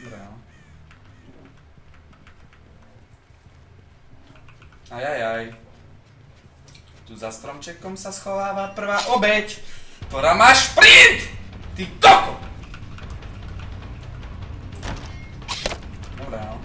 Dobre, no. Ajajaj. Tu za stromčekom sa schováva prvá obeť, ktorá má šprint! Ty koko! Dobre, no.